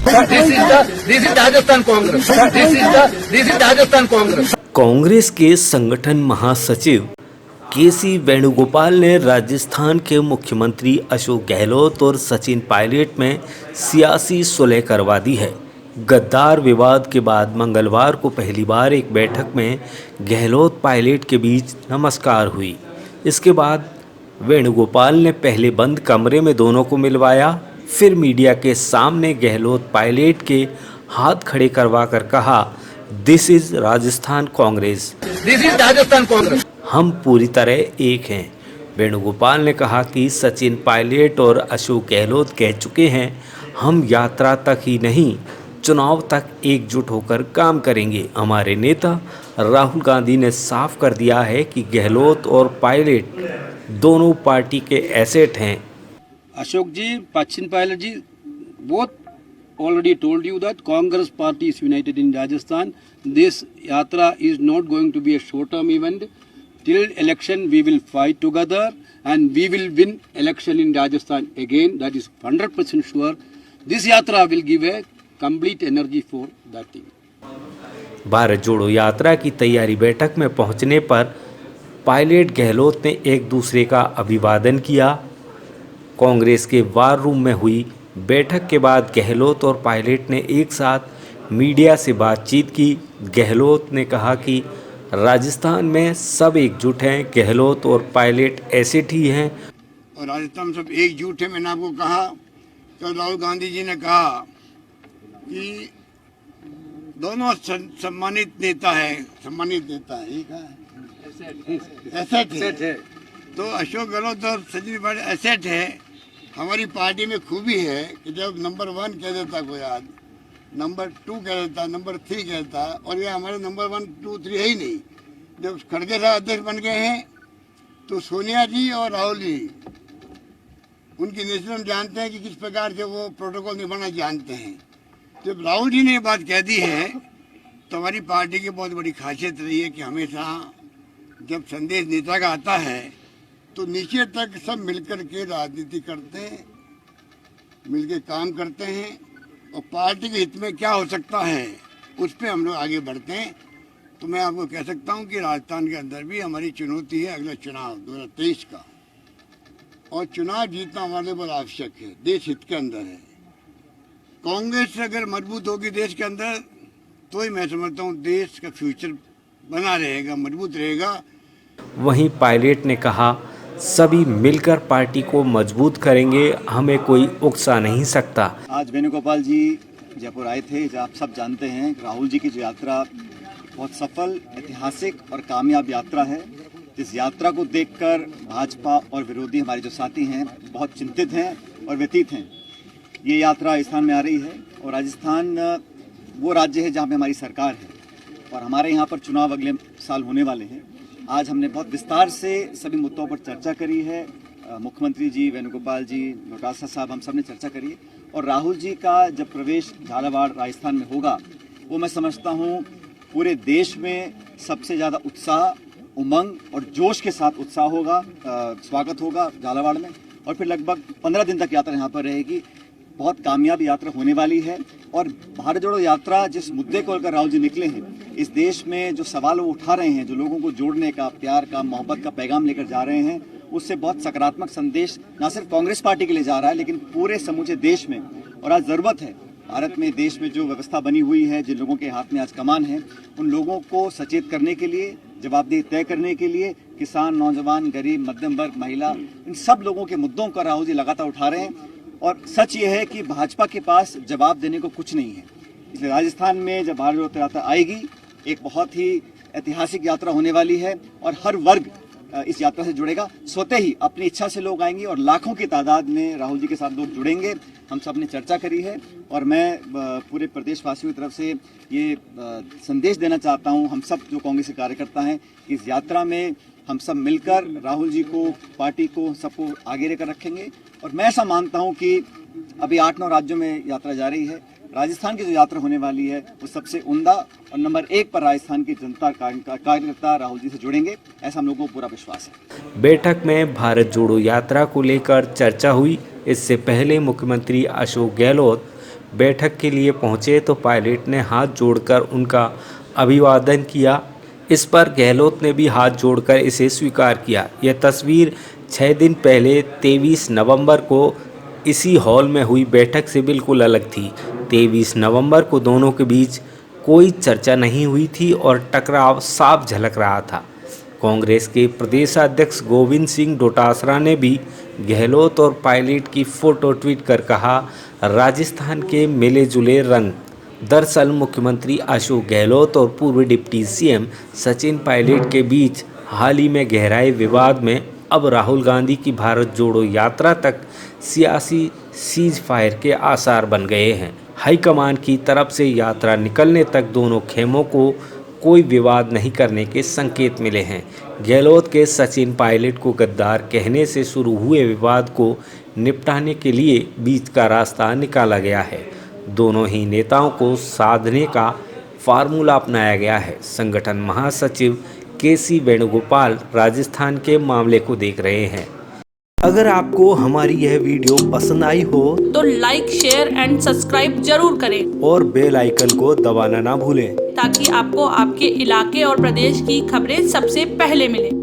This is Rajasthan Congress. This is Rajasthan Congress. Congress के संगठन महासचिव केसी वेणुगोपाल ने राजस्थान के मुख्यमंत्री अशोक गहलोत और सचिन पायलट में सियासी सुलह करवा दी है। गद्दार विवाद के बाद मंगलवार को पहली बार एक बैठक में गहलोत पायलट के बीच नमस्कार हुई। इसके बाद वेणुगोपाल ने पहले बंद कमरे में दोनों को मिलवाया, फिर मीडिया के सामने गहलोत पायलट के हाथ खड़े करवा कर कहा, this is Rajasthan Congress. This is Rajasthan Congress. हम पूरी तरह एक हैं। वेणुगोपाल ने कहा कि सचिन पायलट और अशोक गहलोत कह चुके हैं, हम यात्रा तक ही नहीं चुनाव तक एकजुट होकर काम करेंगे। हमारे नेता राहुल गांधी ने साफ कर दिया है कि गहलोत और पायलट दोनों पार्टी के एसेट हैं। अशोक जी, सचिन पायलट जी, both already told you that Congress party is united in Rajasthan. This yatra is not going to be a short-term event. Till election, we will fight together and we will win election in Rajasthan again. That is 100% sure. This yatra will give a complete energy for that thing. Bharat जोड़ो यात्रा की तैयारी बैठक में पहुंचने पर pilot Gehlot ने एक दूसरे का अभिवादन किया। कांग्रेस के वार रूम में हुई बैठक के बाद गहलोत और पायलट ने एक साथ मीडिया से बातचीत की। गहलोत ने कहा कि राजस्थान में सब एकजुट हैं, गहलोत और पायलट एसेट ही हैं। और राजस्थान में सब एकजुट है। मैंने आपको कहा, कल राहुल गांधी जी ने कहा कि दोनों सम्मानित नेता है, सम्मानित नेता है, ये कहा एसेट है। तो अशोक गहलोत और सचिन पायलट एसेट है। हमारी पार्टी में खूबी है कि जब नंबर 1 कह देता कोई आदमी, नंबर 2 कह देता, नंबर 3 कहता, और ये हमारे नंबर 1, 2, 3 है ही नहीं। जब खड़गे साहब अध्यक्ष बन गए हैं तो सोनिया जी और राहुल जी उनकी नेचर हम जानते हैं कि किस प्रकार से वो प्रोटोकॉल निभाना जानते हैं। जब राहुल जी ने ये बात कह दी है तो हमारी पार्टी की बहुत बड़ी खासियत रही है कि हमेशा जब संदेश नेता का आता है तो नीचे तक सब मिलकर के राजनीति करते हैं, मिलकर काम करते हैं और पार्टी के हित में क्या हो सकता है उस पर हम लोग आगे बढ़ते हैं। तो मैं आपको कह सकता हूं कि राजस्थान के अंदर भी हमारी चुनौती है अगला चुनाव 2023 का, और चुनाव जीतना हमारे लिए बहुत आवश्यक है, देश हित के अंदर है। कांग्रेस अगर मजबूत होगी देश के अंदर तो ही मैं समझता हूँ देश का फ्यूचर बना रहेगा, मजबूत रहेगा। वहीं पायलट ने कहा, सभी मिलकर पार्टी को मजबूत करेंगे, हमें कोई उकसा नहीं सकता। आज वेणुगोपाल जी जयपुर आए थे। जो आप सब जानते हैं राहुल जी की जो यात्रा बहुत सफल, ऐतिहासिक और कामयाब यात्रा है। इस यात्रा को देखकर भाजपा और विरोधी हमारे जो साथी हैं बहुत चिंतित हैं और व्यतीत हैं। ये यात्रा राजस्थान में आ रही है और राजस्थान वो राज्य है जहाँ पे हमारी सरकार है और हमारे यहाँ पर चुनाव अगले साल होने वाले हैं। आज हमने बहुत विस्तार से सभी मुद्दों पर चर्चा करी है। मुख्यमंत्री जी, वेणुगोपाल जी, डोटासरा साहब, हम सब ने चर्चा करी है। और राहुल जी का जब प्रवेश झालावाड़ राजस्थान में होगा वो मैं समझता हूँ पूरे देश में सबसे ज़्यादा उत्साह, उमंग और जोश के साथ उत्साह होगा, स्वागत होगा झालावाड़ में। और फिर लगभग 15 दिन तक यात्रा यहाँ पर रहेगी। बहुत कामयाब यात्रा होने वाली है। और भारत जोड़ो यात्रा जिस मुद्दे को लेकर राहुल जी निकले हैं, इस देश में जो सवाल वो उठा रहे हैं, जो लोगों को जोड़ने का, प्यार का, मोहब्बत का पैगाम लेकर जा रहे हैं, उससे बहुत सकारात्मक संदेश ना सिर्फ कांग्रेस पार्टी के लिए जा रहा है लेकिन पूरे समूचे देश में। और आज ज़रूरत है भारत में, देश में जो व्यवस्था बनी हुई है, जिन लोगों के हाथ में आज कमान है, उन लोगों को सचेत करने के लिए, जवाबदेही तय करने के लिए किसान, नौजवान, गरीब, मध्यम वर्ग, महिला, इन सब लोगों के मुद्दों का राहुल जी लगातार उठा रहे हैं। और सच ये है कि भाजपा के पास जवाब देने को कुछ नहीं है। इसलिए राजस्थान में जब भारत जोड़ो यात्रा आएगी, एक बहुत ही ऐतिहासिक यात्रा होने वाली है और हर वर्ग इस यात्रा से जुड़ेगा। स्वतः ही अपनी इच्छा से लोग आएंगे और लाखों की तादाद में राहुल जी के साथ लोग जुड़ेंगे। हम सब ने चर्चा करी है और मैं पूरे प्रदेशवासियों की तरफ से ये संदेश देना चाहता हूँ, हम सब जो कांग्रेस के कार्यकर्ता हैं, इस यात्रा में हम सब मिलकर राहुल जी को, पार्टी को, सबको आगे लेकर रखेंगे। और मैं ऐसा मानता हूं कि अभी 8-9 राज्यों में यात्रा जा रही है। राजस्थान की जो यात्रा होने वाली है वो सबसे उम्दा और नंबर 1 पर राजस्थान की जनता, कार्यकर्ता राहुल जी से जुड़ेंगे, ऐसा हम लोगों को पूरा विश्वास है। बैठक में भारत जोड़ो यात्रा को लेकर चर्चा हुई। इससे पहले मुख्यमंत्री अशोक गहलोत बैठक के लिए पहुंचे तो पायलट ने हाथ जोड़कर उनका अभिवादन किया। इस पर गहलोत ने भी हाथ जोड़कर इसे स्वीकार किया। यह तस्वीर 6 दिन पहले 23 नवंबर को इसी हॉल में हुई बैठक से बिल्कुल अलग थी। 23 नवंबर को दोनों के बीच कोई चर्चा नहीं हुई थी और टकराव साफ झलक रहा था। कांग्रेस के प्रदेशाध्यक्ष गोविंद सिंह डोटासरा ने भी गहलोत और पायलट की फोटो ट्वीट कर कहा, राजस्थान के मिले जुले रंग। दरअसल मुख्यमंत्री अशोक गहलोत और पूर्व डिप्टी सीएम सचिन पायलट के बीच हाल ही में गहराए विवाद में अब राहुल गांधी की भारत जोड़ो यात्रा तक सियासी सीज फायर के आसार बन गए हैं। हाईकमान की तरफ से यात्रा निकलने तक दोनों खेमों को कोई विवाद नहीं करने के संकेत मिले हैं। गहलोत के सचिन पायलट को गद्दार कहने से शुरू हुए विवाद को निपटाने के लिए बीच का रास्ता निकाला गया है। दोनों ही नेताओं को साधने का फार्मूला अपनाया गया है। संगठन महासचिव केसी वेणुगोपाल राजस्थान के मामले को देख रहे हैं। अगर आपको हमारी यह वीडियो पसंद आई हो तो लाइक, शेयर एंड सब्सक्राइब जरूर करें और बेल आइकन को दबाना ना भूलें ताकि आपको आपके इलाके और प्रदेश की खबरें सबसे पहले मिलें।